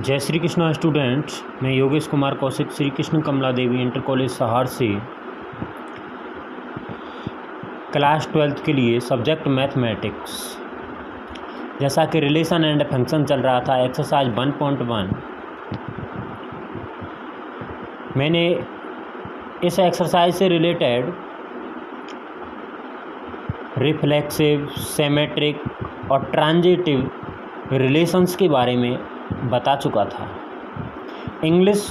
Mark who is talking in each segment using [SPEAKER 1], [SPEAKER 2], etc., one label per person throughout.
[SPEAKER 1] जय श्री कृष्णा स्टूडेंट्स, मैं योगेश कुमार कौशिक श्री कृष्ण कमला देवी inter college सहार से क्लास 12th के लिए सब्जेक्ट मैथमेटिक्स, जैसा कि रिलेशन एंड फंक्शन चल रहा था एक्सरसाइज 1.1, मैंने इस एक्सरसाइज से रिलेटेड रिफ्लेक्सिव, सिमेट्रिक और ट्रांजिटिव रिलेशंस के बारे में बता चुका था, इंग्लिश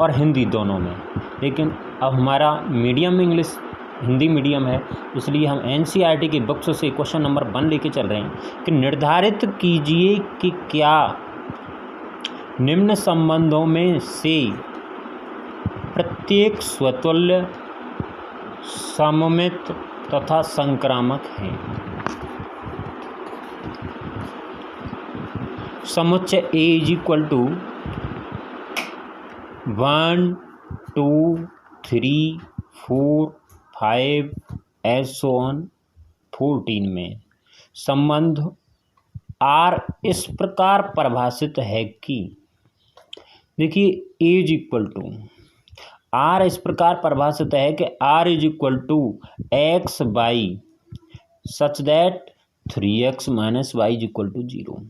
[SPEAKER 1] और हिंदी दोनों में। लेकिन अब हमारा मीडियम इंग्लिश हिंदी मीडियम है, इसलिए हम एनसीईआरटी की बुक्स से क्वेश्चन नंबर 1 लेके चल रहे हैं कि निर्धारित कीजिए कि क्या निम्न संबंधों में से प्रत्येक स्वतुल्य, सममित तथा संक्रामक है। समुच्चय A is equal to 1, 2, 3, 4, 5 as so on 14 में संबंध R इस प्रकार परिभाषित है कि, देखिए A is equal to R इस प्रकार परिभाषित है कि R is equal to x y such that 3x minus y is equal to 0।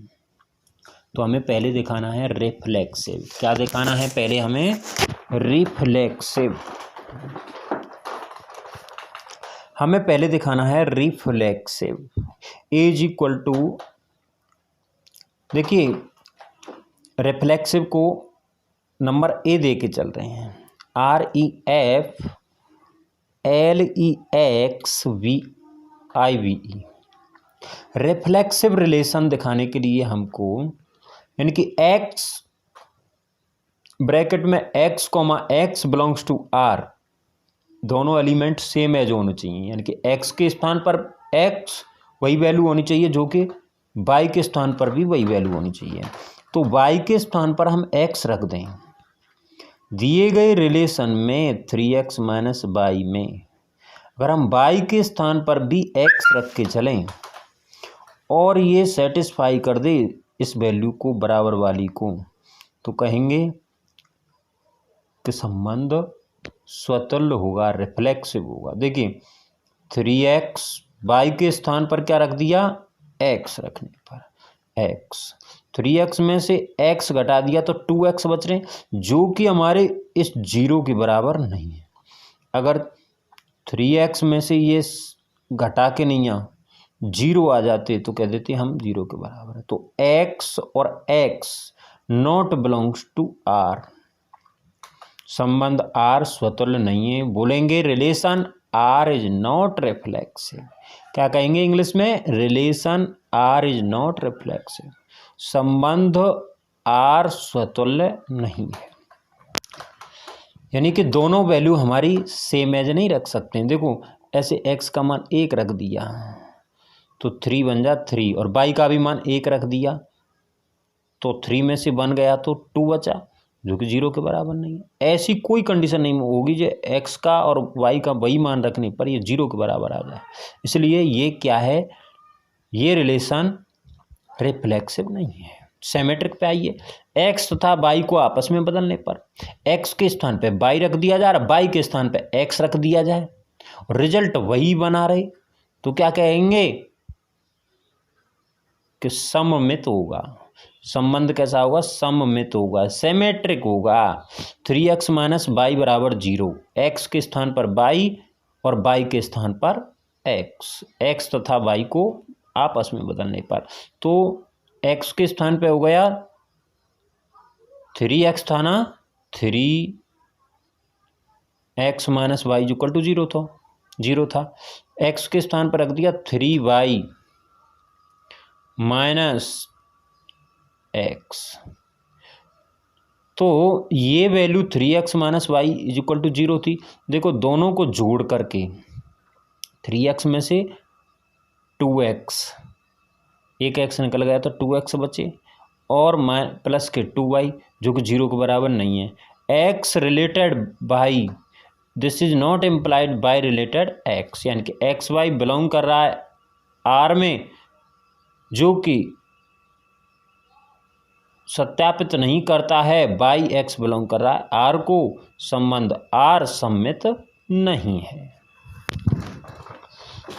[SPEAKER 1] तो हमें पहले दिखाना है रिफ्लेक्सिव। क्या दिखाना है? पहले हमें रिफ्लेक्सिव, हमें पहले दिखाना है reflexive. A is equal to, देखिए रिफ्लेक्सिव को नंबर ए दे के चल रहे हैं, REF LEX VIVE। Reflexive relation दिखाने के लिए हमको, यानी कि x ब्रैकेट में x comma x belongs to R, दोनों एलिमेंट सेम एज होने चाहिए, यानी कि x के स्थान पर x वही वैल्यू होनी चाहिए जो कि y के स्थान पर भी वही वैल्यू होनी चाहिए। तो y के स्थान पर हम x रख दें। दिए गए रिलेशन में 3x माइनस वाई में अगर हम y के स्थान पर भी x रख के चलें और ये सेटिस्फाई कर दे इस वैल्यू को, बराबर वाली को, तो कहेंगे कि संबंध स्वतुल्य होगा, रिफ्लेक्सिव होगा। देखिए 3x y के स्थान पर क्या रख दिया? x रखने पर x, 3x में से x घटा दिया तो 2x बच रहे, जो कि हमारे इस 0 के बराबर नहीं है। अगर 3x में से ये घटा के नहीं आ 0 आ जाते तो कह देते हम 0 के बराबर है। तो x और x not belongs to R, संबंध R स्वतुल्य नहीं है। बोलेंगे relation R is not reflexive. क्या कहेंगे इंग्लिश में? Relation R is not reflexive, संबंध R स्वतुल्य नहीं है। यानी कि दोनों वैल्यू हमारी सेम एज नहीं रख सकते हैं। देखो ऐसे x का मान 1 रख दिया तो 3 बन जा 3, और y का भी मान 1 रख दिया तो 3 में से 1 गया तो 2 बचा, जो कि 0 के बराबर नहीं है। ऐसी कोई कंडीशन नहीं होगी जो x का और y का वही मान रखने पर ये 0 के बराबर आ जाए। इसलिए ये क्या है? ये रिलेशन रिफ्लेक्सिव नहीं है। सिमेट्रिक पे आइए, x तथा y को आपस में बदलने पर x के स्थान पे y रख दिया जाए और y के स्थान पे x रख दिया जाए, रिजल्ट वही बना रहे, तो क्या कहेंगे कि सममित होगा। संबंध कैसा होगा? सममित होगा, सिमेट्रिक होगा। 3x माइनस वाई बराबर 0, x के स्थान पर y और y के स्थान पर x तथा y को आपस में बदलने पर, तो x के स्थान पे हो गया 3x था ना, 3x minus Y equal to 0 था। x के स्थान पर रख दिया 3y माइनस x, तो ये value 3x minus y is equal to 0 थी। देखो दोनों को जोड़ करके 3x में से 2x, एक x निकल गया तो 2x बचे, और प्लस के 2y जो कि 0 के बराबर नहीं है। x related y, this is not implied y related x, यानी कि एक्स वाई बिलोंग कर रहा है R में, जो कि सत्यापित नहीं करता है बाई एक्स बिलोंग कर रहा है आर को, संबंध आर सममित नहीं है।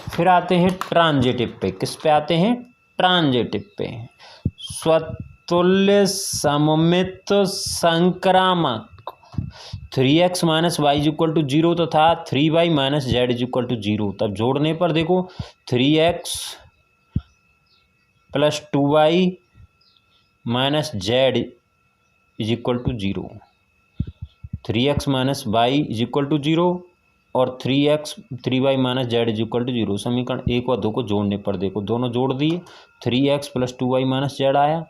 [SPEAKER 1] फिर आते हैं ट्रांजिटिव पे। किस पे आते हैं? ट्रांजिटिव पे। स्वतुल्य सममित संक्रामक 3x minus y is equal to 0 तथा 3y minus z is equal to 0। तब जोड़ने पर देखो 3x plus 2y minus z is equal to 0, 3x minus y is equal to 0 और 3y minus z is equal to 0। समीकरण 1 व 2 को जोड़ने पर देखो दोनों जोड़ दिए, 3x plus 2y minus Z आया,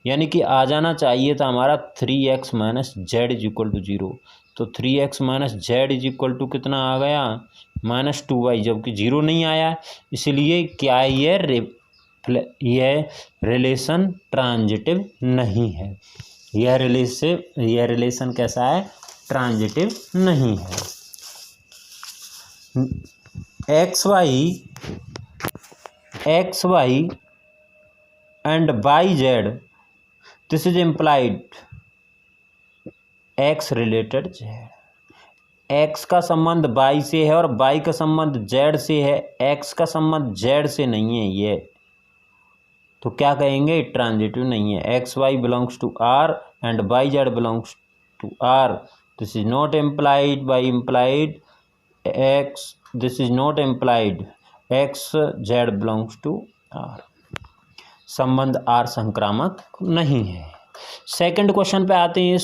[SPEAKER 1] यानी कि आ जाना चाहिए था हमारा 3x minus z is equal to 0। तो 3x minus z is equal to कितना आ गया? माइनस 2y, जबकि 0 नहीं आया। इसलिए क्या यह रिलेशन ट्रांजिटिव नहीं है। यह रिलेशन कैसा है? ट्रांजिटिव नहीं है। X y and y z, this is implied x related z. X का संबंध बाई से है और बाई का संबंध जेड से है, एक्स का संबंध जेड से नहीं है ये, तो क्या कहेंगे? ट्रांजिटिव नहीं है। X y belongs to R and y z belongs to R, this is not implied y implied x, this is not implied x z belongs to R. संबंध आर संक्रामक नहीं है। सेकंड क्वेश्चन पे आते हैं।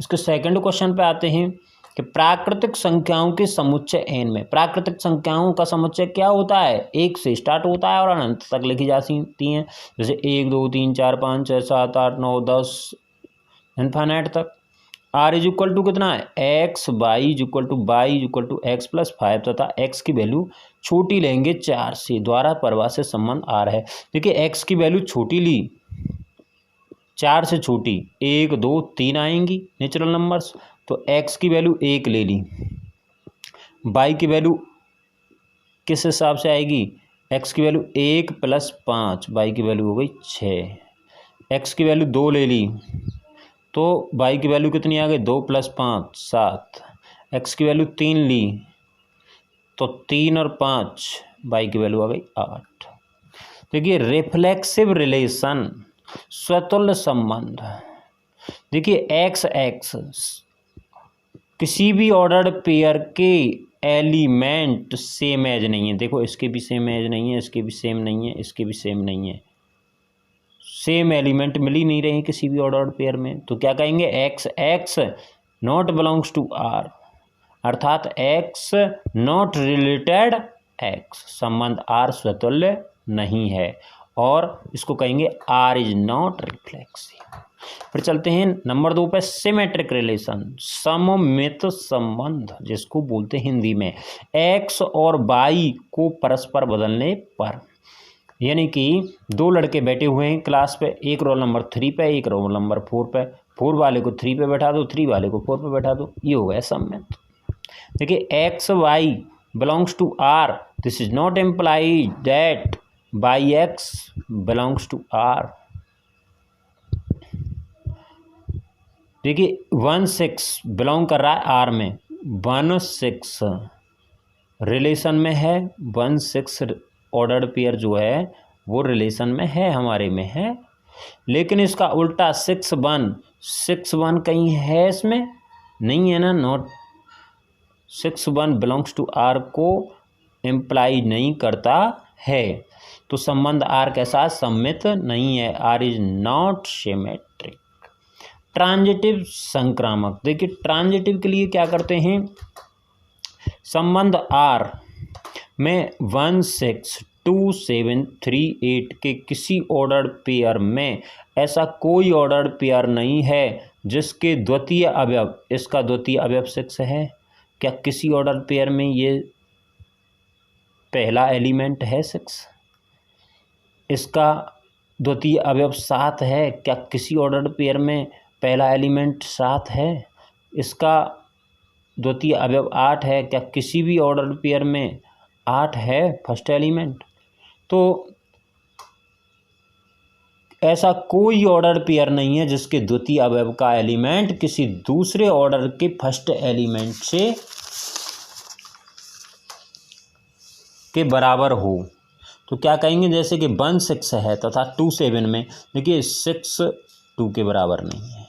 [SPEAKER 1] इसके सेकंड क्वेश्चन पे आते हैं कि प्राकृतिक संख्याओं के समुच्चय n में, प्राकृतिक संख्याओं का समुच्चय क्या होता है? 1 से स्टार्ट होता है और अनंत तक लिखी जा सकती हैं, जैसे 1 2 3 4 5 6 7 8 9 10 इन्फिनिट तक। r इज इक्वल टू कितना है? X y is equal to y is equal to x plus 5 तथा x की वैल्यू छोटी लेंगे 4 से, द्वारा परिभाषित संबंध r है। देखिए x की वैल्यू छोटी ली, 4 से छोटी 1 2 3 आएंगी नेचुरल नंबर्स, तो x की वैल्यू 1 ले ली। y की वैल्यू किस हिसाब से आएगी? x की वैल्यू 1 प्लस 5, y की वैल्यू हो गई 6। x की वैल्यू 2 ले ली तो y की वैल्यू कितनी आ गई? 2 प्लस 5 7। x की वैल्यू 3 ली तो 3 और 5, y की वैल्यू आ गई 8। देखिए रिफ्लेक्सिव रिलेशन, स्वतुल्य संबंध। देखिए एक्स किसी भी ऑर्डर्ड पेयर के एलिमेंट सेम एज नहीं है। देखो इसके भी सेम एज नहीं है, इसके भी सेम नहीं है, इसके भी सेम नहीं है, सेम एलिमेंट मिल ही नहीं रहे हैं किसी भी ऑर्डर्ड पेयर में, तो क्या कहेंगे? X not belongs to R, अर्थात एक्स नॉट रिलेटेड एक्स, संबंध आर स्वतुल्य नहीं है और इसको कहेंगे आर इज नॉट रिफ्लेक्सिव। फिर चलते हैं नंबर 2 पे, सिमेट्रिक रिलेशन, सममित संबंध, जिसको बोलते हैं हिंदी में एक्स और वाई को परस्पर बदलने पर। यानी कि 2 लड़के बैठे हुए हैं क्लास पे, एक रोल नंबर 3 पे, एक रोल नंबर 4 पे, 4 वाले को 3 पे बैठा दो, 3 वाले को 4 पे बैठा दो, ये हो गया सममित। देखिए x y belongs to R, this is not implied that y x belongs to R. देखिए 1 6 बिलोंग कर रहा है आर में, 1 6 रिलेशन में है, 1 6 ऑर्डर्ड पेयर जो है वो रिलेशन में है, हमारे में है, लेकिन इसका उल्टा 6 1 कहीं है इसमें नहीं है ना, नॉट 6 1 बिलोंग्स टू आर को इम्प्लाई नहीं करता है, तो संबंध आर कैसा? सममित नहीं है, R is not symmetric. Transitive संक्रामक, देखिए ट्रांजिटिव के लिए क्या करते हैं? संबंध आर में 1 6 2 7 3 8 के किसी ऑर्डर्ड पेयर में ऐसा कोई ऑर्डर्ड पेयर नहीं है जिसके द्वितीय अवयव, इसका द्वितीय अवयव 6 है। क्या किसी ऑर्डर्ड पेयर में ये पहला एलिमेंट है 6? इसका द्वितीय अवयव 7 है। क्या किसी ऑर्डर्ड पेयर में पहला एलिमेंट 7 है? इसका द्वितीय अवयव 8 है। क्या किसी भी ऑर्डर्ड पेयर में 8 है फर्स्ट एलिमेंट? तो ऐसा कोई ऑर्डर पेयर नहीं है जिसके द्वितीय अवयव का एलिमेंट किसी दूसरे ऑर्डर के फर्स्ट एलिमेंट से के बराबर हो। तो क्या कहेंगे, जैसे कि 1 6 है तथा 2 7 में, देखिए 6 2 के बराबर नहीं है,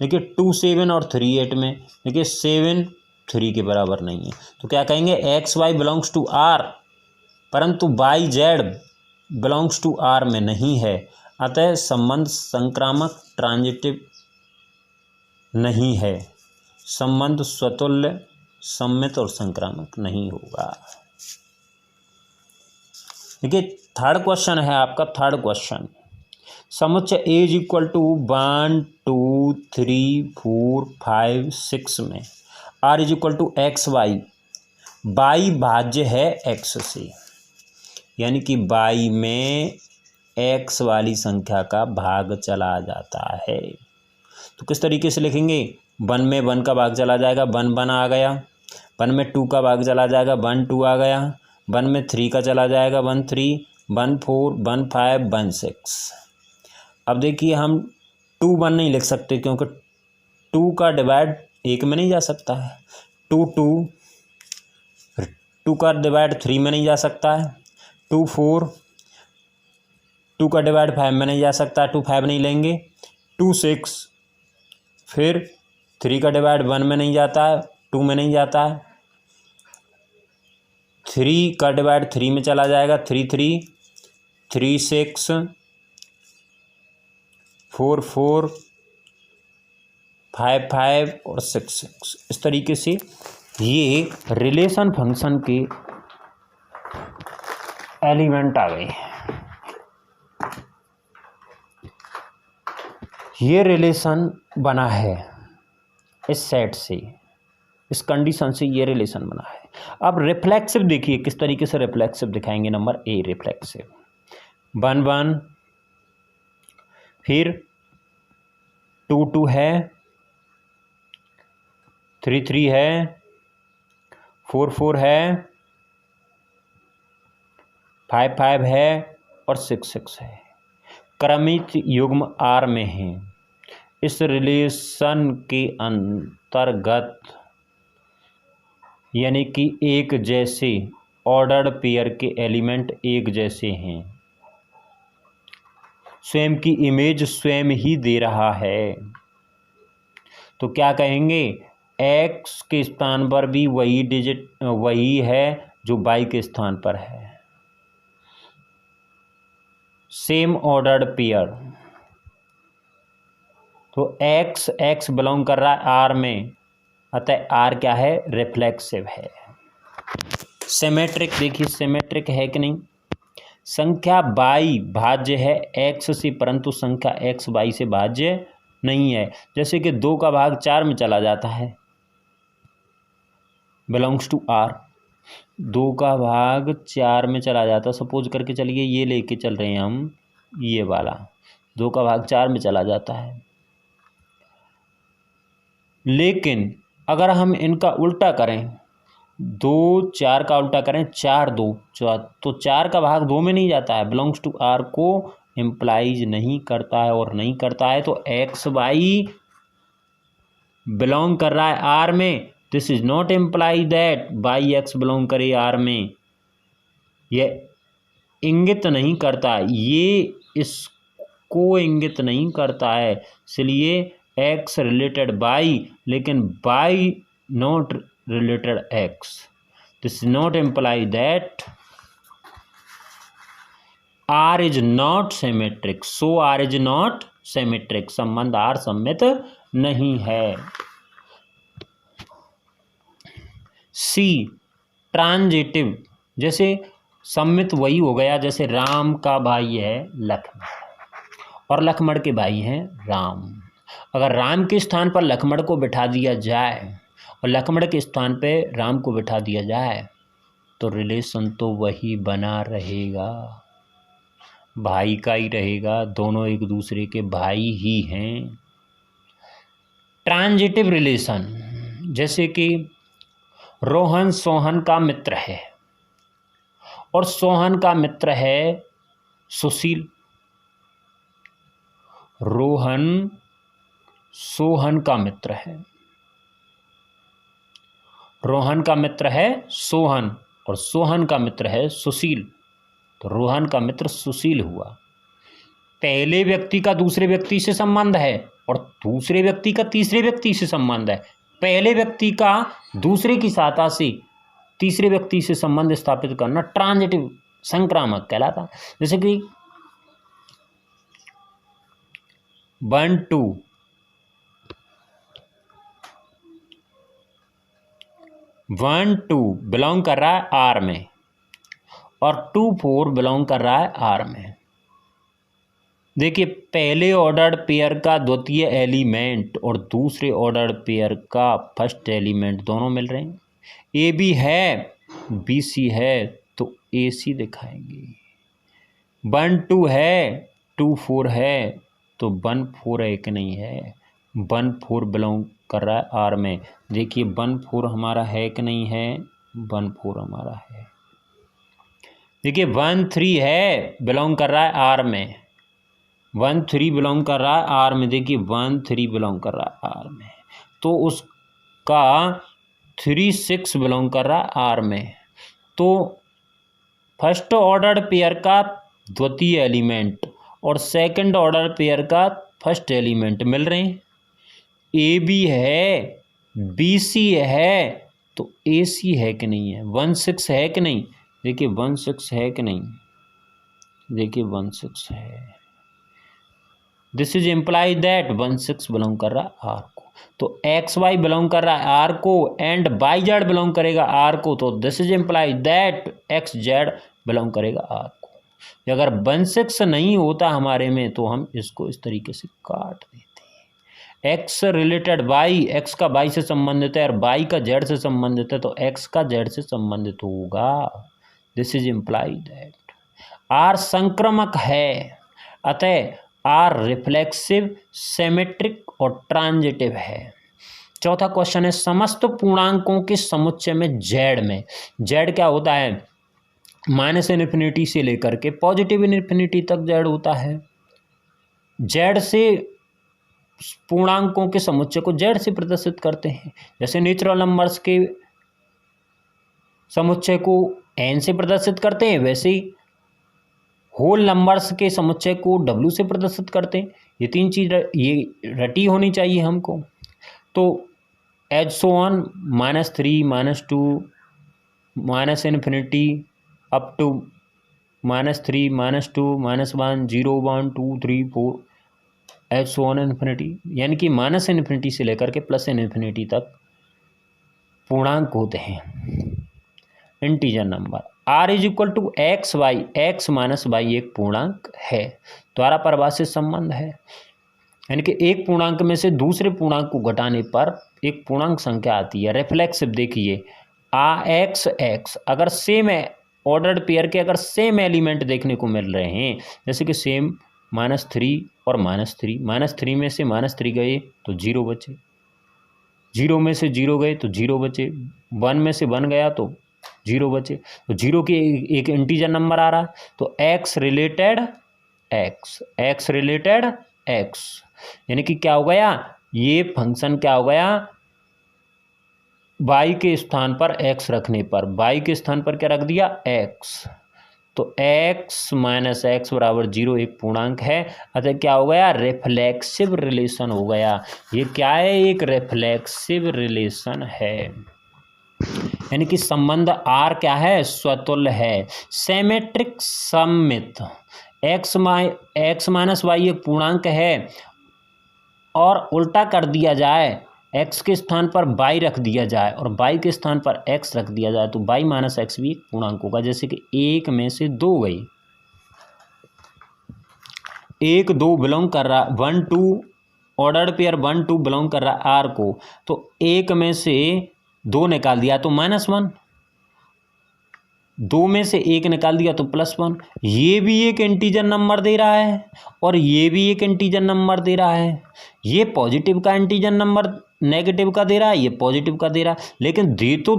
[SPEAKER 1] देखिए 2 7 और 3 8 में, देखिए 7 3 के बराबर नहीं है। तो क्या कहेंगे, x y belongs to R, परंतु y z belongs to R में नहीं है, अतः संबंध संक्रामक ट्रांजिटिव नहीं है, संबंध स्वतुल्य सम्मित और संक्रामक नहीं होगा। देखिए थर्ड क्वेश्चन है आपका, थर्ड क्वेश्चन, समुच्चय ए इज इक्वल टू 1 2 3 4 5 6 में R is equal to x y, y भाज्य है एक्स से, यानी कि वाई में एक्स वाली संख्या का भाग चला जाता है। तो किस तरीके से लिखेंगे, 1 में 1 का भाग चला जाएगा, 1 1 आ गया, 1 में 2 का भाग चला जाएगा, 1 2 आ गया, 1 में 3 का चला जाएगा, 1 3, 1 4, 1 5, 1 6। अब देखिए हम 2 1 नहीं लिख सकते क्योंकि 2 का डिवाइड 1 में नहीं जा सकता है, 2 2 का डिवाइड 3 में नहीं जा सकता है, 2 4, 2 का डिवाइड 5 में नहीं जा सकता, 2 5 नहीं लेंगे, 2 6, फिर 3 का डिवाइड 1 में नहीं जाता है, 2 में नहीं जाता है, 3 का डिवाइड 3 में चला जाएगा, 3 3, 3 6, 4 4, 5 5 और 6 6। इस तरीके से ये रिलेशन फंक्शन के एलिमेंट आ गए। ये रिलेशन बना है इस सेट से, इस कंडीशन से ये रिलेशन बना है। अब रिफ्लेक्सिव देखिए किस तरीके से रिफ्लेक्सिव दिखाएंगे। नंबर ए रिफ्लेक्सिव 1 1, फिर 2 2 है, 3 3 है, 4 4 है, 5 5 है और 6 6 है, क्रमिक युग्म आर में है। इस रिलेशन के अंतर्गत यानी कि एक जैसे ऑर्डर्ड पेयर के एलिमेंट एक जैसे हैं, स्वयं की इमेज स्वयं ही दे रहा है। तो क्या कहेंगे, एक्स के स्थान पर भी वही डिजिट वही है जो वाई के स्थान पर है, सेम ऑर्डर्ड पेयर। तो एक्स बिलोंग कर रहा है आर में, अतः आर क्या है, रिफ्लेक्सिव है। सिमेट्रिक देखिए सिमेट्रिक है कि नहीं, संख्या बाई भाज्य है एक्स से, परंतु संख्या एक्स बाई से भाज्य नहीं है। जैसे कि 2 का भाग 4 में चला जाता है, बिलोंग्स टू आर, 2 का भाग 4 में चला जाता है। सपोज करके चलिए ये लेके चल रहे हैं हम, ये वाला 2 का भाग 4 में चला जाता है। लेकिन अगर हम इनका उल्टा करें, 2 4 का उल्टा करें, 4 2 4, तो 4 का भाग 2 में नहीं जाता है, बिलोंग्स टू आर को इम्प्लाइज नहीं करता है और नहीं करता है। तो एक्स वाई बिलोंग कर रहा है आर में, this is not imply that y x belong करे आर में, यह इंगित नहीं करता, ये इसको इंगित नहीं करता है। इसलिए एक्स रिलेटेड बाई, लेकिन y not related x, this not imply that R is not symmetric, so R is not symmetric, संबंध आर सम्मित नहीं है। सी ट्रांजिटिव, जैसे सम्मित वही हो गया, जैसे राम का भाई है लक्ष्मण और लक्ष्मण के भाई हैं राम। अगर राम के स्थान पर लक्ष्मण को बिठा दिया जाए और लक्ष्मण के स्थान पे राम को बिठा दिया जाए तो रिलेशन तो वही बना रहेगा, भाई का ही रहेगा, दोनों एक दूसरे के भाई ही हैं। ट्रांजिटिव रिलेशन, जैसे कि रोहन सोहन का मित्र है और सोहन का मित्र है सुशील, रोहन सोहन का मित्र है। रोहन का मित्र है सोहन और सोहन का मित्र है सुशील, तो रोहन का मित्र सुशील हुआ। पहले व्यक्ति का दूसरे व्यक्ति से संबंध है और दूसरे व्यक्ति का तीसरे व्यक्ति से संबंध है। पहले व्यक्ति का दूसरे की सहायता से तीसरे व्यक्ति से संबंध स्थापित करना ट्रांजिटिव संक्रामक कहलाता। जैसे कि 1 2 बिलोंग कर रहा है आर में और 2 4 बिलोंग कर रहा है आर में। देखिए, पहले ऑर्डर्ड पेयर का द्वितीय एलिमेंट और दूसरे ऑर्डर्ड पेयर का फर्स्ट एलिमेंट दोनों मिल रहे हैं। ए बी है, बी सी है, तो ए सी दिखाएंगे। 1 2 है, 2 4 है, तो 1 4 है कि नहीं है। 1 4 बिलोंग कर रहा है आर में। देखिए 1 4 हमारा है कि नहीं है, 1 4 हमारा है। देखिए 1 3 है, बिलोंग कर रहा है आर में। 1 3 बिलोंग कर रहा है आर में। देखिए 1 3 बिलोंग कर रहा है आर में, तो उसका 3 6 बिलोंग कर रहा है आर में। तो फर्स्ट ऑर्डर पेयर का द्वितीय एलिमेंट और सेकंड ऑर्डर पेयर का फर्स्ट एलिमेंट मिल रहे हैं। ए बी है, बी सी है, तो ए सी है कि नहीं है। 1 6 है कि नहीं, देखिए 1 6 है कि नहीं, देखिए 1 6 है। This is imply that 1 6 belong कर रहा है आर को। तो एक्स वाई बिलोंग कर रहा है आर को एंड वाई जेड बिलोंग करेगा आर को, तो this is imply that x z belong करेगा आर को। अगर 1 6 नहीं होता हमारे में तो हम इसको इस तरीके से काट देते हैं। एक्स रिलेटेड वाई, एक्स का वाई से संबंधित है और वाई का जेड से संबंधित है, तो एक्स का जेड से संबंधित होगा। This is imply that R संक्रमक है, अतः आर रिफ्लेक्सिव, सिमेट्रिक और ट्रांजिटिव है। चौथा क्वेश्चन है, समस्त पूर्णांकों के समुच्चय में जेड क्या होता है, -इन्फिनिटी से लेकर के पॉजिटिव इन्फिनिटी तक जेड होता है। जेड से पूर्णांकों के समुच्चय को जेड से प्रदर्शित करते हैं। जैसे नेचुरल नंबर्स के समुच्चय को एन से प्रदर्शित करते हैं, वैसे ही होल नंबर्स के समुच्चय को डब्ल्यू से प्रदर्शित करते हैं। ये तीन चीज़ ये रटी होनी चाहिए हमको। तो as so on -3 -2 -infinity up to -3 -2 -1 0 1 2 3 4 as so on infinity, यानी कि -इन्फिनिटी से लेकर के +इन्फिनिटी तक पूर्णांक होते हैं integer number. R is equal to x y, x minus y एक पूर्णांक है, द्वारा परिभाषित संबंध है। यानी कि एक पूर्णांक में से दूसरे पूर्णांक को घटाने पर एक पूर्णांक संख्या आती है। रिफ्लेक्सिव देखिए एक्स एक्स, अगर सेम ऑर्डर्ड पेयर के अगर सेम एलिमेंट देखने को मिल रहे हैं, जैसे कि सेम -3 और -3, -3 में से -3 गए तो 0 बचे, 0 में से 0 गए तो 0 बचे, 1 में से 1 गया तो 0 बचे, तो 0 की एक इंटीजर नंबर आ रहा है। तो x related x, x related x, यानी कि क्या हो गया, ये फंक्शन क्या हो गया, y के स्थान पर x रखने पर, y के स्थान पर क्या रख दिया x, तो x माइनस एक्स बराबर 0 एक पूर्णांक है, अतः क्या हो गया, रिफ्लेक्सिव रिलेशन हो गया। ये क्या है, एक रिफ्लेक्सिव रिलेशन है, यानी कि संबंध आर क्या है, स्वतुल्य है, सिमेट्रिक सममित। एक्स माइनस वाई एक पूर्णांक है और उल्टा कर दिया जाए, एक्स के स्थान पर वाई रख दिया जाए और वाई के स्थान पर एक्स रख दिया जाए, तो वाई माइनस एक्स भी एक पूर्णांक होगा। जैसे कि 1 में से 2 गई, 1 2 बिलोंग कर रहा 1 2 ऑर्डर्ड पेयर 1 2 बिलोंग कर रहा आर को, तो 1 में से 2 निकाल दिया तो -1, 2 में से 1 निकाल दिया तो +1। ये भी एक इंटीजर नंबर दे रहा है और ये भी एक इंटीजर नंबर दे रहा है। ये पॉजिटिव का इंटीजर नंबर नेगेटिव का दे रहा है, ये पॉजिटिव का दे रहा है, लेकिन दे तो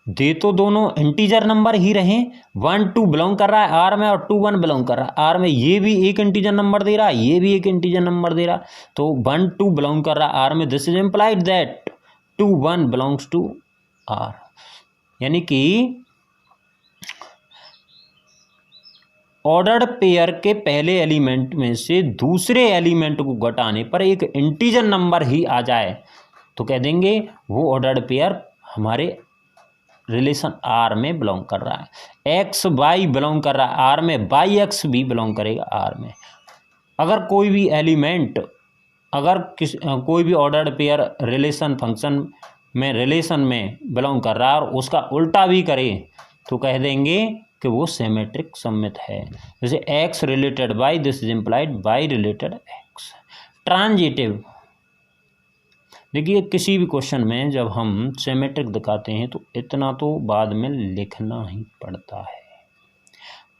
[SPEAKER 1] दे तो दोनों इंटीजर नंबर ही रहे, 1 2 बिलोंग कर रहा है आर में और 2 1 बिलोंग कर रहा है आर में, ये भी एक इंटीजर नंबर दे रहा है, ये भी एक इंटीजर नंबर दे रहा है, तो 1 2 बिलोंग कर रहा है आर में, this is implied that 2 1 belongs to R. यानी कि ऑर्डर्ड पेयर के पहले एलिमेंट में से दूसरे एलिमेंट को घटाने पर एक इंटीजर नंबर ही आ जाए तो कह देंगे वो ऑर्डर्ड पेयर हमारे रिलेशन आर में बिलोंग कर रहा है। एक्स वाई बिलोंग कर रहा है आर में, वाई एक्स भी बिलोंग करेगा आर में। अगर कोई भी एलिमेंट, अगर कोई भी ऑर्डर्ड पेयर रिलेशन फंक्शन में रिलेशन में बिलोंग कर रहा है और उसका उल्टा भी करे तो कह देंगे कि वो सिमेट्रिक सममित है। जैसे x related y, this is implied y related x. Transitive, देखिए किसी भी क्वेश्चन में जब हम सिमेट्रिक दिखाते हैं तो इतना तो बाद में लिखना ही पड़ता है।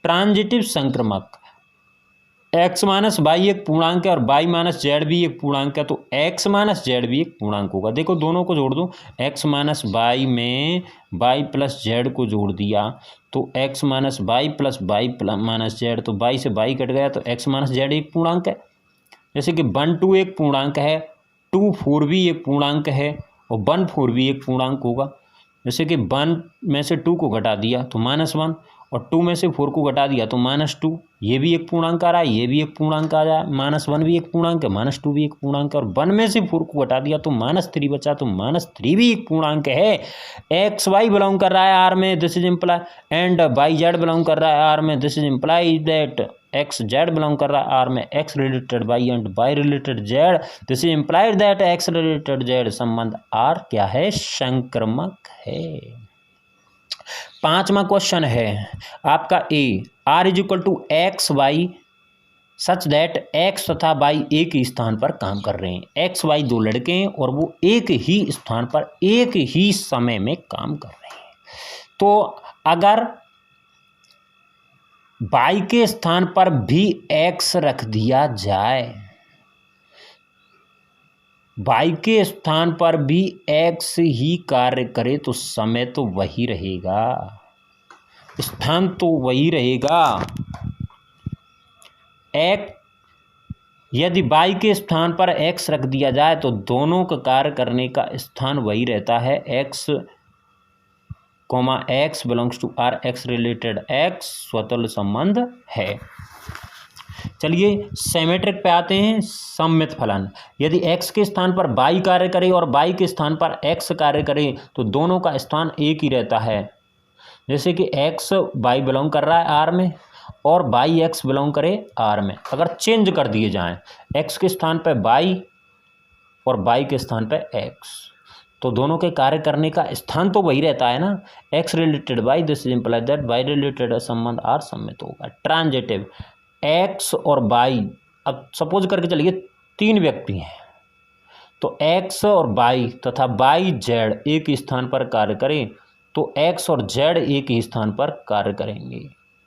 [SPEAKER 1] ट्रांजिटिव संक्रमक, एक्स माइनस वाई एक पूर्णांक है और वाई माइनस जेड भी एक पूर्णांक है, तो एक्स माइनस जेड भी एक पूर्णांक होगा। देखो दोनों को जोड़ दो, एक्स माइनस वाई में वाई प्लस जेड को जोड़ दिया तो x minus y plus y minus z, तो वाई से वाई कट गया तो एक्स माइनस जेड एक पूर्णांक है। जैसे कि 1 2 एक पूर्णांक है, 2 4 भी एक पूर्णांक है और 1 4 भी एक पूर्णांक होगा। जैसे कि 1 में से 2 को घटा दिया तो -1 और 2 में से 4 को घटा दिया तो -2, ये भी एक पूर्णांक आ रहा है, ये भी एक पूर्णांक आ रहा है। -1 भी एक पूर्णांक है, -2 भी एक पूर्णांक है और 1 में से 4 को घटा दिया तो -3 बचा, तो -3 भी एक पूर्णांक है। एक्स वाई बिलोंग कर रहा है आर में, this is imply, and y z belong कर रहा है आर में, this is imply that x z belong कर रहा है आर में, x related y and y related z, this is implied that x related z संबंध आर क्या है, संक्रमक है। 5वां क्वेश्चन है आपका A, R is equal to x y such that x तथा वाई एक ही स्थान पर काम कर रहे हैं। एक्स वाई दो लड़के हैं और वो एक ही स्थान पर एक ही समय में काम कर रहे हैं। तो अगर वाई के स्थान पर भी एक्स रख दिया जाए, वाई के स्थान पर भी एक्स ही कार्य करे तो समय तो वही रहेगा, स्थान तो वही रहेगा। यदि वाई के स्थान पर एक्स रख दिया जाए तो दोनों का कार्य करने का स्थान वही रहता है, x x belongs to R, x related x स्वतंत्र संबंध है। चलिए सिमेट्रिक पे आते हैं। सममित फलन, यदि एक्स के स्थान पर वाई कार्य करे और वाई के स्थान पर एक्स कार्य करे तो दोनों का स्थान एक ही रहता है। जैसे कि एक्स वाई बिलोंग कर रहा है आर में और वाई एक्स बिलोंग करे आर में, अगर चेंज कर दिए जाएं एक्स के स्थान पर वाई और वाई के स्थान पर एक्स तो दोनों के कार्य करने का स्थान तो वही रहता है ना, x related y, this is implied that y related संबंध आर सममित होगा। ट्रांजिटिव, एक्स और वाई, अब सपोज करके चलिए 3 व्यक्ति हैं तो एक्स और वाई तथा वाई जेड एक ही स्थान पर कार्य करें तो एक्स और जेड एक ही स्थान पर कार्य करेंगे,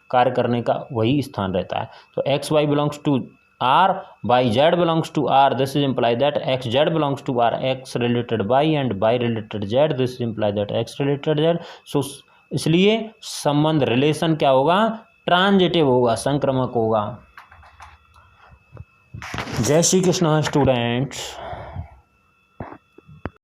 [SPEAKER 1] कार्य करने का वही स्थान रहता है। तो x y belongs to R, y z belongs to R, this is imply that x z belongs to R, x related y and y related z, this is imply that x related z. So इसलिए संबंध relation क्या होगा, transitive होगा, संक्रमक होगा। जय Shri Krishna students.